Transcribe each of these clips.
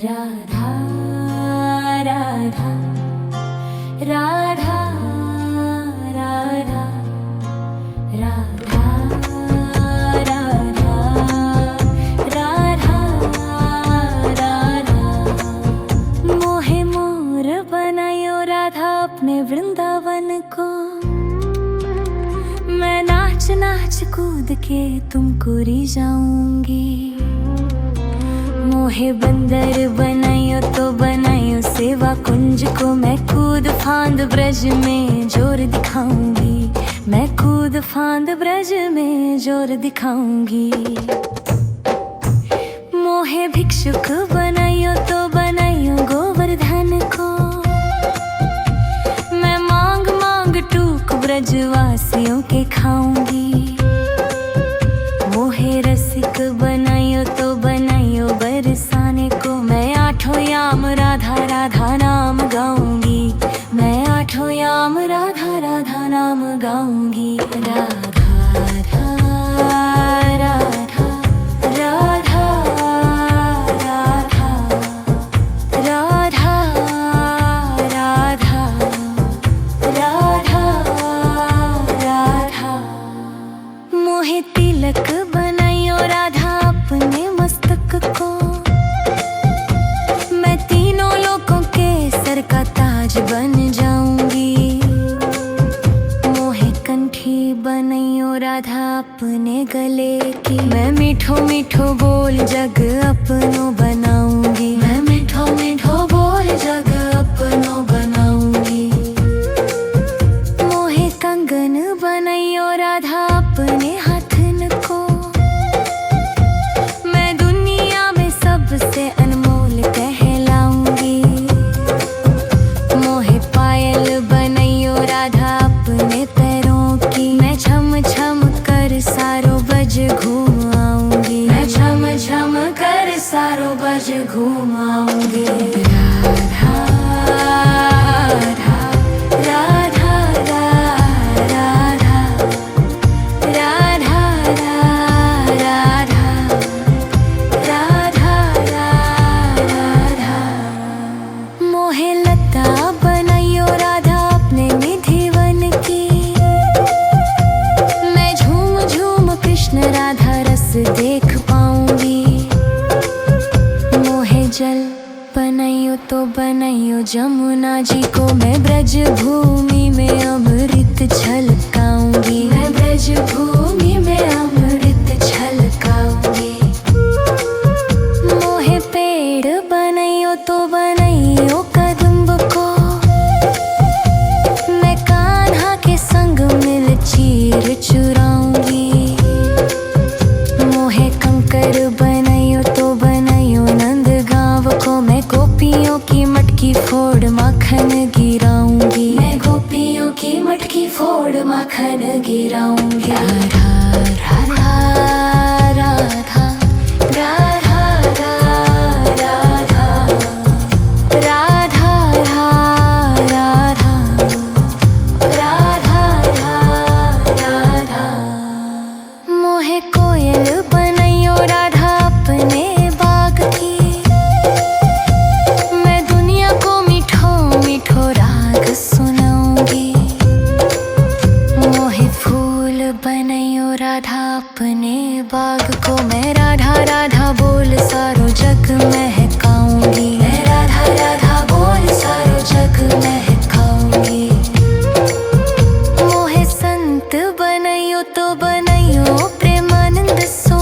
राधा राधा राधा राधा राधा राधा राधा राधा मोहे मोर बनायो राधा अपने वृंदावन को। मैं नाच नाच कूद के तुमको रिझाऊंगी। मोहे बंदर बनायो तो बनायो सेवा कुंज को। मैं कूद फांद ब्रज में जोर दिखाऊंगी। मैं कूद फांद ब्रज में जोर दिखाऊंगी। मोहे भिक्षुक बनायो तो बनायो गोवर्धन को। मैं मांग मांग टूक ब्रजवासियों के खाऊंगी। मोहे रसिक बनायो तो बनायो बरसाने को। मैं आठों याम राधा राधा नाम गाऊंगी। मैं आठों याम राधा राधा नाम गाऊंगी। राधा राधा राधा राधा राधा राधा राधा राधा। मोहे तिलक बनायो राधा अपने मस्तक को। मैं तीनों लोगों के सर का ताज बन जाऊंगी। मोहे कंठी बनायो राधा अपने गले की। मैं मीठो मीठो बोल जग अपनो बनाऊंगी। मैं मीठो मीठो बोल जग अपनो बनाऊंगी। मोहे कंगन बनायो राधा अपने हाथन को। मैं दुनिया में सबसे अनमोल कहलाऊंगी। मोहे पायल बनायो राधा अपने पैरों की। मैं छम छम कर सारो बज घूम आऊंगी। मैं छम छम कर सारो बज घूम आऊंगी। राधा राधा राधा राधा राधा राधा राधा राधा। मोहे लता बनायो राधा अपने निधिवन की। मैं झूम झूम कृष्ण राधा रस देख पाऊंगी। मोहे जल बनायो तो बनायो जमुना जी को। मैं ब्रज भूमि में अमृत छलकाऊंगी। मैं ब्रज भूमि में अमृत छलकाऊंगी। मोहे पेड़ बनायो तो बनायो कदम्ब को। मैं कान्हा के संग मिल चीर चुराऊंगी। मोहे कंकर बनायो तो बनायो नंद गांव को। मैं गोपियों की मटकी फोड़ माखन गिराऊंगी। मैं गोपियों की मटकी फोड़ माखन गिराऊंगी। राधा राधा राधा राधा राधा राधा राधा राधा राधा। मोहे कोयल बनायो राधा अपने बाग की। मैं दुनिया को मीठो मीठो राग सुनाऊंगी। मोहे फूल बनायो राधा अपने बाग को। मैं राधा राधा बोल सारो जग महकाऊंगी। मैं राधा राधा बोल सारो जग महकाऊंगी। मोहे संत बनायो तो बनायो प्रेमानंद सो।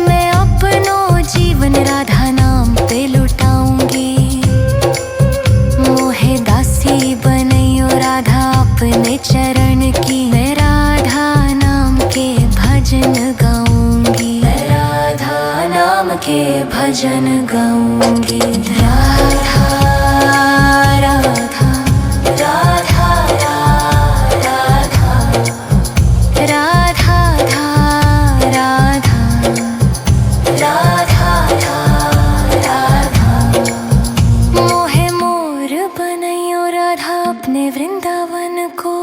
मैं अपनो जीवन राधा नाम पे लुटाऊंगी। मोहे दासी बनायो राधा अपने चरण की। मैं राधा नाम के भजन गाऊंगी। मैं राधा नाम के भजन गाऊंगी। राधा राधा राधा राधा राधा राधा राधा। मोहे मोर बनायो राधा अपने वृंदावन को।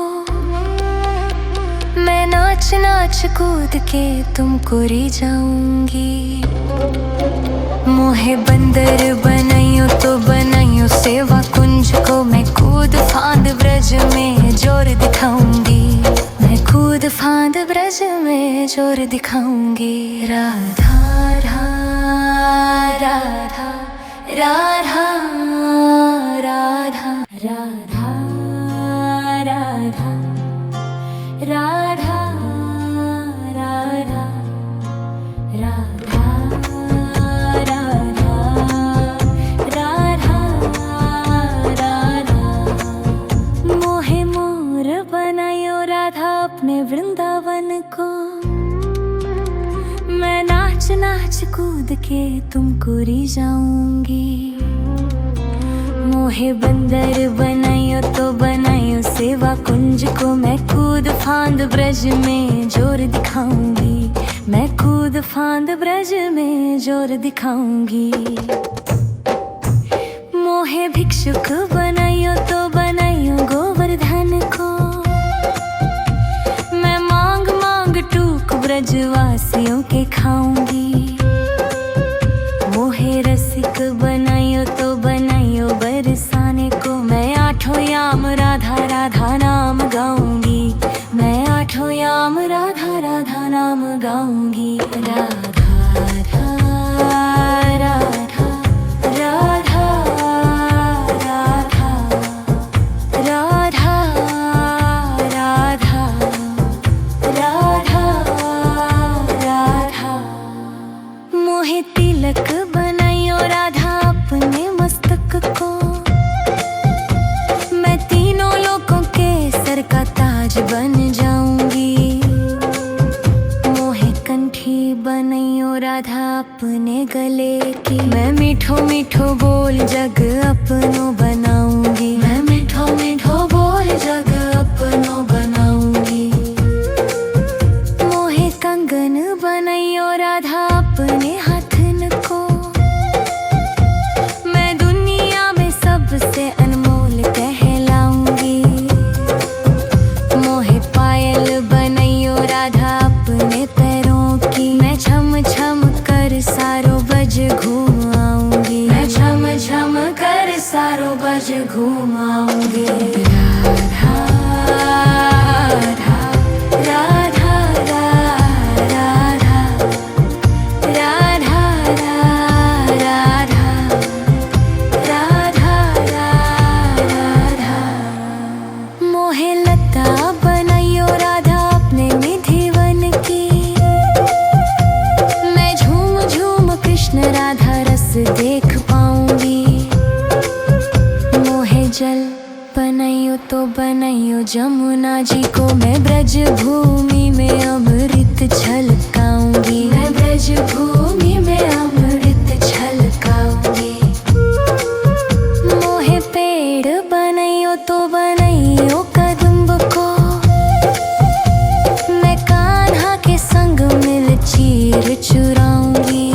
मैं नाच नाच कूद के तुमको री जाऊंगी। मोहे बंदर बनाइयो तो बनाइयो सेवा कुंज को, मैं कूद फांद ब्रज में जोर दिखाऊंगी। मैं कूद फांद ब्रज में जोर दिखाऊंगी। राधा राधा राधा राधा राधा राधा राधा राधा राधा राधा राधा राधा। मोहे मोर बनायो राधा अपने वृंदावन को, मैं नाच नाच कूद के तुमको री जाऊंगी। मोहे बंदर बनाइयो तो बनाइयो सेवा कुंज को, मैं कूद फांद ब्रज में जोर दिखाऊंगी। मैं कूद फांद ब्रज में जोर दिखाऊंगी। मोहे भिक्षुक बनाइयो तो बनाइयो गोवर्धन को, मैं मांग मांग टूक ब्रजवासियों के खाऊंगी। मोहे रसिक बनाइयो तो बनाइयो बरसाने को, मैं आठों याम राधा राधा नाम गाऊंगी। मैं आठों याम राधा राधा नाम गाऊंगी। राधा राधा राधा राधा राधा राधा राधा राधा। मोहे तिलक बनाइयो राधा अपने मस्तक को, मैं तीनों लोकों के सर का ताज बन जाऊंगी। मोहे कंठी बनाइयो राधा अपने गले की, मैं मीठो मीठो बोल जग अपनो बनाऊंगी। मैं मीठो मीठो बोल जग अपनो बनाऊंगी। मोहे कंगन बनाइयो राधा अपने हाथन को, मैं दुनिया में सबसे अनमोल कहलाऊंगी। मोहे पायल बनाइयो राधा अपने पैरों की, मैं छम छम कर सारो बज घूम आऊंगी। मैं छम छम कर सारो बज घूम आऊंगी। राधा राधा राधा राधा राधा राधा राधा राधा। मोहे लता बनाइयो राधा अपने निधिवन की, मैं झूम झूम कृष्ण राधा रस देख पाऊंगी। मोहे जल बनाइयो तो बनाइयो जमुना जी को, मैं ब्रज भूमि में अमृत छलकाऊंगी। मैं ब्रज भूमि में अमृत छलकाऊंगी। मोहे पेड़ बनाइयो तो बनाइयो कदम्ब को, मैं कान्हा के संग मिल चीर चुराऊंगी।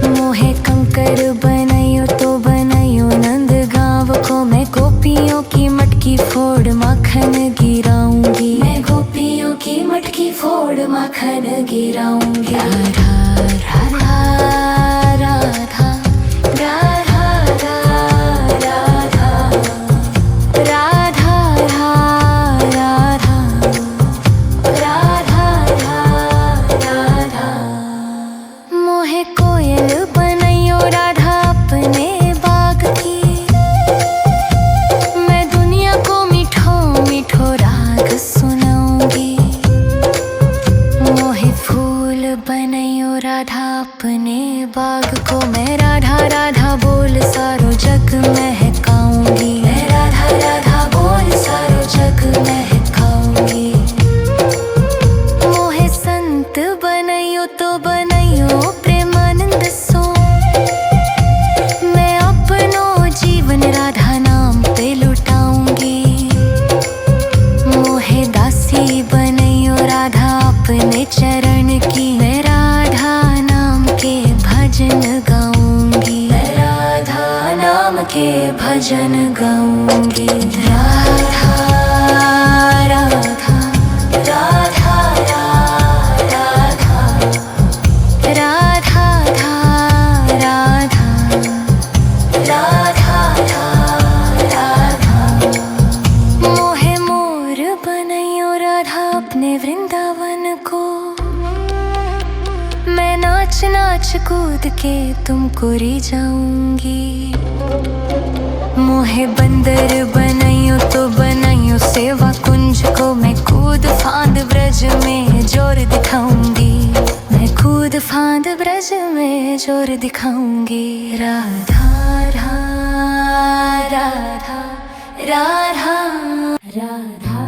मोहे कंकर बनाइयो तो बनाइयो नंद गांव को, मैं गोपियों की मटकी फोड़ माखन गिराऊंगी। मैं गोपियों की मटकी फोड़ माखन गिराऊंगी। राधा राधा राधा राधा राधा राधा राधा राधा। मोहे कोयल बनाइयो राधा अपने बाग की, मैं दुनिया को मीठो मीठो राग सुनाऊंगी। मोहे फूल बनाइयो राधा अपने बाग को, मैं राधा राधा बोल सारो जग महकाऊंगी। मैं राधा राधा बोल सारो जग महकाऊंगी। मोहे संत बनाइयो तो बनाइयो प्रेमानंद सो, मैं अपनो जीवन राधा नाम पे लुटाऊंगी। मोहे दासी बनाइयो राधा अपने चरण की, मैं राधा नाम के भजन गाऊंगी। मैं राधा नाम के भजन गाऊंगी। राधा राधा राधा कूद के तुमको री जाऊंगी। मोहे बंदर बनाइयो तो बनाइयो सेवा कुंज को, मैं कूद फांद ब्रज में जोर दिखाऊंगी। मैं कूद फांद ब्रज में जोर दिखाऊंगी। राधा राधा राधा राधा राधा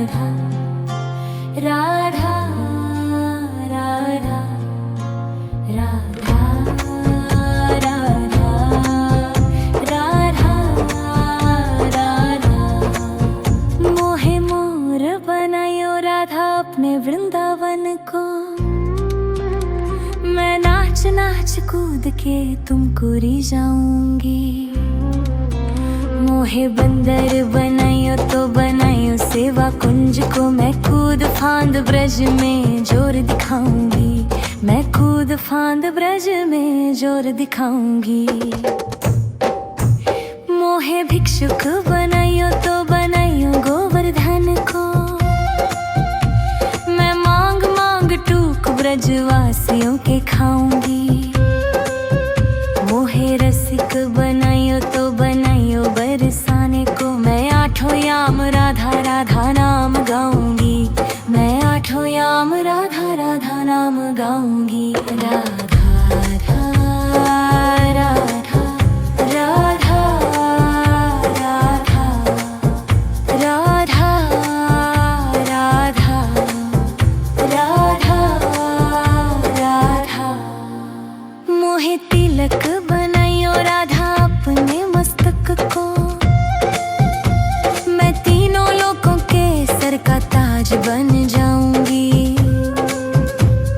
राधा राधा राधा राधा राधा राधा। मोहे मोर बनायो राधा अपने वृंदावन को, मैं नाच नाच कूद के तुमको री जाऊंगी। मोहे बंदर बनाइयो तो बनाइयो सेवा कुंज को, मैं कूद फांद ब्रज में जोर दिखाऊंगी। मैं कूद फांद ब्रज में जोर दिखाऊंगी। मोहे भिक्षुक बनाइयो तो बनाइयो गोवर्धन को, मैं मांग मांग टूक ब्रजवासियों के खाऊंगी। मोहे रसिक बनाइयो तो बनाइयो बरसाने को, मैं आठों याम राधा राधा नाम गाऊंगी। मैं आठों याम राधा राधा नाम गाऊंगी। राधा राधा राधा राधा राधा राधा राधा राधा राधा। मोहे तिलक बनाइयो राधा अपने मस्तक को, मैं तीनों लोगों के सर का ताज बन जाऊंगी।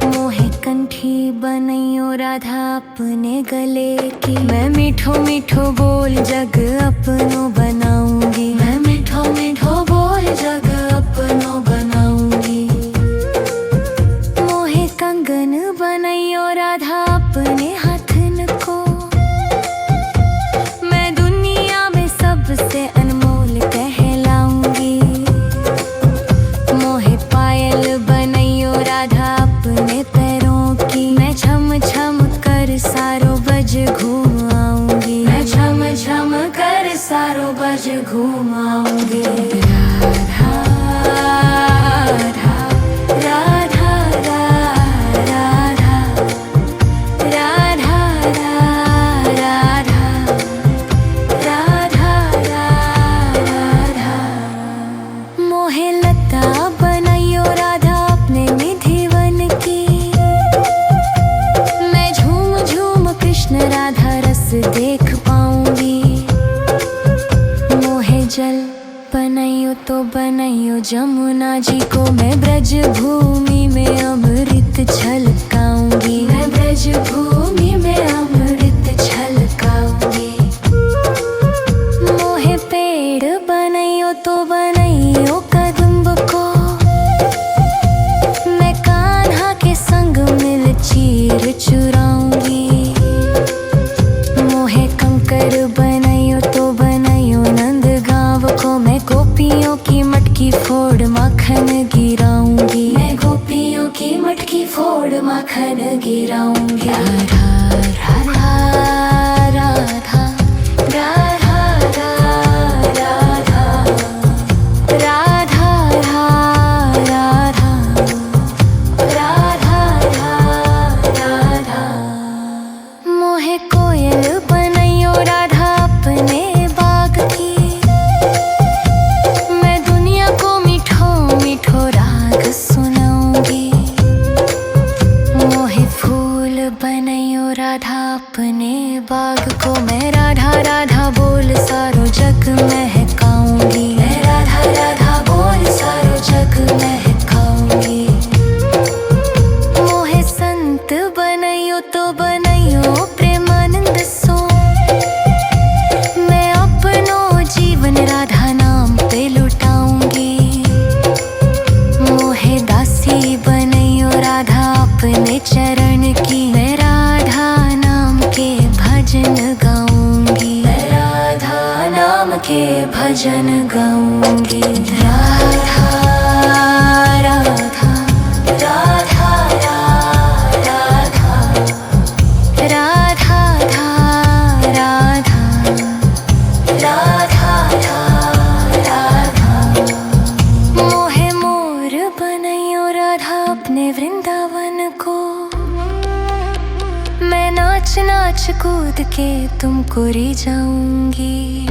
मोहे कंठी बनाइयो राधा अपने गले की, मैं मीठो मीठो बोल जग अपनो बनाऊंगी। मैं मीठो मीठो बोल जग अपनो बनाऊंगी। मोहे कंगन बनाइयो राधा अपने हाथन को, मैं दुनिया में सबसे अनमोल कहलाऊंगी। मोहे पायल बनाइयो राधा अपने पैरों की, मैं छम छम कर सारो बज घूम आऊंगी। मैं छम छम कर सारो बज घूम आऊंगी। राधा राधा राधा राधा राधा राधा राधा राधा। मोहे लता बनाइयो राधा अपने निधिवन की, मैं झूम झूम कृष्ण राधा रस देख पाऊंगी। मोहे जल बनाइयो तो बनाइयो जमुना जी को, मैं ब्रज भूमि में अमृत छलकाऊंगी। मैं ब्रज भूमि में अमृत छलकाऊंगी। मोहे पेड़ बनाइयो तो बनाइयो कदम्ब को, मैं कान्हा के संग मिल चीर चुराऊंगी। मोहे कंकर बनाइयो तो बनाइयो नंद गांव को, मैं गोपियों की मटकी फोड़ माखन गिराऊंगी। मैं गोपियों की मटकी फोड़ माखन गिराऊंगी। राधा राधा राधा राधा राधा राधा राधा राधा राधा। मोहे कोयल बनाइयो राधा अपने बाग की, मैं दुनिया को मीठो मीठो राग सुनाऊंगी। मोहे फूल बनाइयो राधा अपने बाग को, मैं राधा राधा बोल सारो जग महकाऊंगी। मैं राधा राधा बोल सारो जग महकाऊंगी। मोहे संत बनाइयो तो बनाइयो प्रेमानंद सो, मैं अपनो जीवन राधा नाम पे लुटाऊंगी। मोहे दासी बनाइयो राधा अपने चरण की, मैं राधा नाम के भजन गाऊंगी। मैं राधा नाम के भजन गाऊंगी। राधा राधा राधा राधा नाच नाच कूद के तुमको रिझाऊंगी।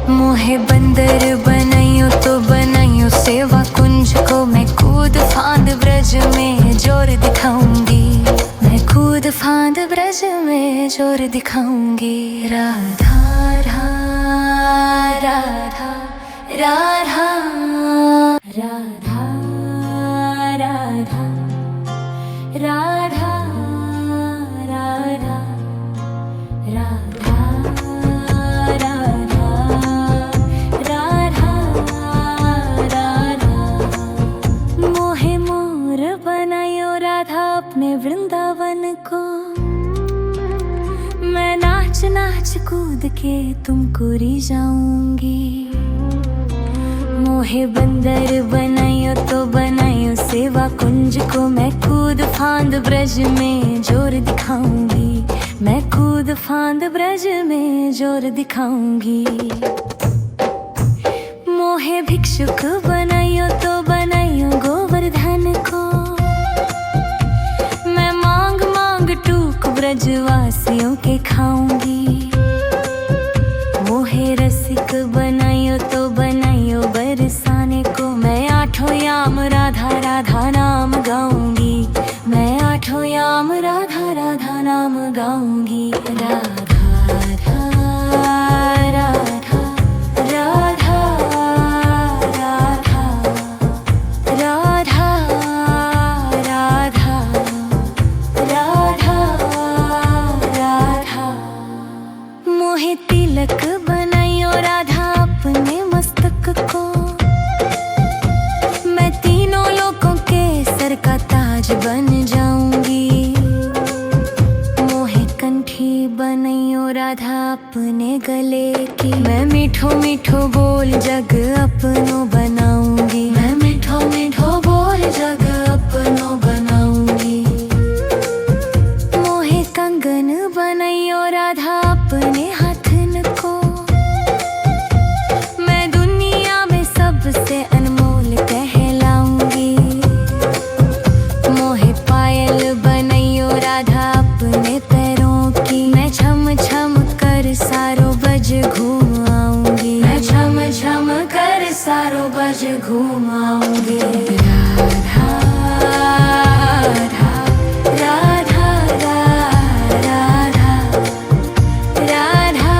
मोहे बंदर बनाइयो तो बनाइयो सेवा कुंज को, मैं कूद फांद ब्रज में जोर दिखाऊंगी। मैं कूद फांद ब्रज में जोर दिखाऊंगी। राधा राधा राधा राधा राधा राधा राधा राधा राधा राधा राधा। मोहे मोर बनायो राधा अपने वृंदावन को, मैं नाच नाच कूद के तुमको रिझाऊंगी। मोहे बंदर बनाइयो तो बनाइयो सेवा कुंज को, मैं कूद फांद ब्रज में जोर दिखाऊंगी। मैं कूद फांद ब्रज में जोर दिखाऊंगी। मोहे भिक्षुक बनाइयो तो बनाइयो गोवर्धन को, मैं मांग मांग टूक ब्रजवासियों के खाऊंगी। मोहे रसिक बनाइयो तो बनाइयो बरसाने को, मैं आठों याम राधा राधा नाम गाऊंगी। मैं आठों याम राधा राधा नाम गाऊंगी। राधा राधा राधा राधा राधा राधा राधा राधा। मोहे तिलक बनाइयो राधा अपने मस्तक को, मैं तीनों लोगों के सर का ताज बन जाऊंगी। मोहे कंठी बनाइयो राधा अपने गले की, मैं मीठो मीठो बोल जग अपनो बनाऊंगी। मैं मीठो मीठो बोल जग अपनो बनाऊंगी। मोहे कंगन बनाइयो राधा अपने हाथन को, मैं दुनिया में सबसे अनमोल कहलाऊंगी। मोहे पायल बनाइयो राधा अपने पैरों की, मैं छम छम कर सारो बज घूम आऊंगी। मैं छम छम कर सारो बज घूम आऊंगी। राधा राधा राधा राधा राधा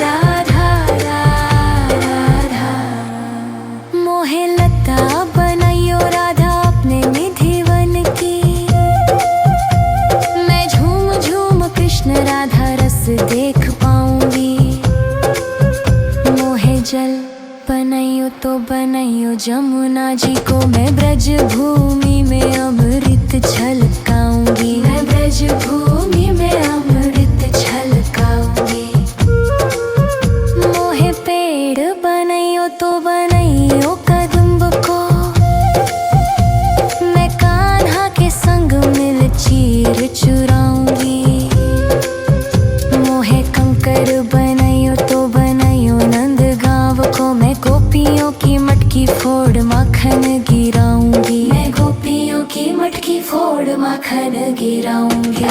राधा राधा। मोहे लता बनाइयो राधा अपने निधि वन की, मैं झूम झूम कृष्ण राधा रस देख पाऊंगी। मोहे जल बनाइयो तो बनाइयो जमुना जी को, मैं ब्रज भूमि में अमृत छलकाऊंगी। मैं ब्रज भूमि में अमृत छलकाऊंगी। मोहे पेड़ बनाइयो तो बनाइयो कदम्ब को, मैं कान्हा के संग मिल चीर चुराऊंगी। मोहे कंकर बनाइयो तो बनाइयो नंद गांव को, मैं गोपियों की मटकी फोड़ माखन गिराऊंगी। मैं गोपियों की मटकी फोड़ माखन गिराऊंगी।